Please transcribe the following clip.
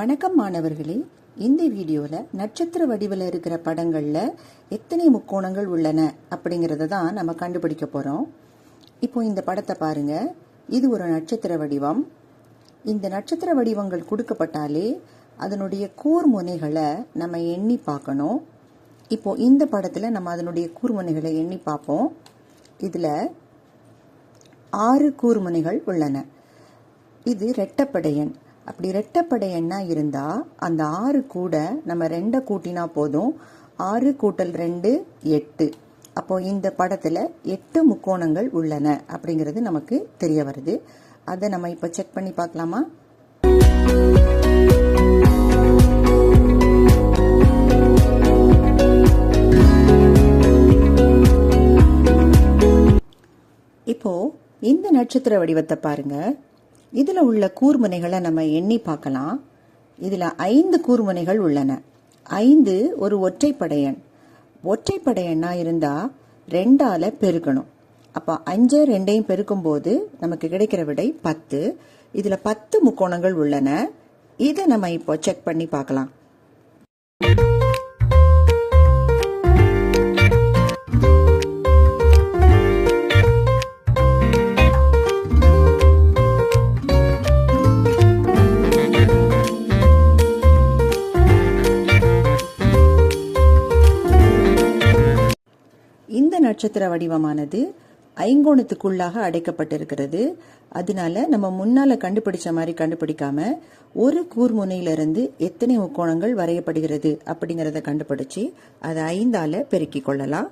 வணக்கம் மாணவர்களே, இந்த வீடியோவில் நட்சத்திர வடிவில் இருக்கிற படங்களில் எத்தனை முக்கோணங்கள் உள்ளன அப்படிங்கிறத தான் நம்ம கண்டுபிடிக்க போகிறோம். இப்போ இந்த படத்தை பாருங்க. இது ஒரு நட்சத்திர வடிவம். இந்த நட்சத்திர வடிவங்கள் கொடுக்கப்பட்டாலே அதனுடைய கூர்முனைகளை நம்ம எண்ணி பார்க்கணும். இப்போ இந்த படத்தில் நம்ம அதனுடைய கூர்முனைகளை எண்ணி பார்ப்போம். இதில் 6 கூர்முனைகள் உள்ளன. இது இரட்டைப்படை எண். அப்படி இரட்டைப்படை எண்ணா இருந்தால் அந்த 6 கூட நம்ம 2 கூட்டினா போதும். 6 கூட்டல் 2 8. அப்போ இந்த படத்தில் 8 முக்கோணங்கள் உள்ளன அப்படிங்கிறது நமக்கு தெரிய வருது. அதை நம்ம இப்போ செக் பண்ணி பார்க்கலாமா? இப்போ இந்த நட்சத்திர வடிவத்தை பாருங்க. இதில் உள்ள கூர்முனைகளை நம்ம எண்ணி பார்க்கலாம். இதில் 5 கூர்முனைகள் உள்ளன. 5 ஒரு ஒற்றைப்படை எண். ஒற்றைப்படை எண்ணா இருந்தால் 2ஆல் பெருக்கணும். அப்போ 5 2ஐயும் பெருக்கும்போது நமக்கு கிடைக்கிற விடை 10. இதில் 10 முக்கோணங்கள் உள்ளன. இதை நம்ம இப்போ செக் பண்ணி பார்க்கலாம். இந்த நட்சத்திர வடிவமானது ஐங்கோணத்துக்குள்ளாக அடைக்கப்பட்டிருக்கிறது. அதனால நம்ம முன்னால கண்டுபிடிச்ச மாதிரி கண்டுபிடிக்காம ஒரு கூர்முனையிலிருந்து எத்தனை முக்கோணங்கள் வரையப்படுகிறது அப்படிங்கிறத கண்டுபிடிச்சு அதை 5ஆல பெருக்கிக் கொள்ளலாம்.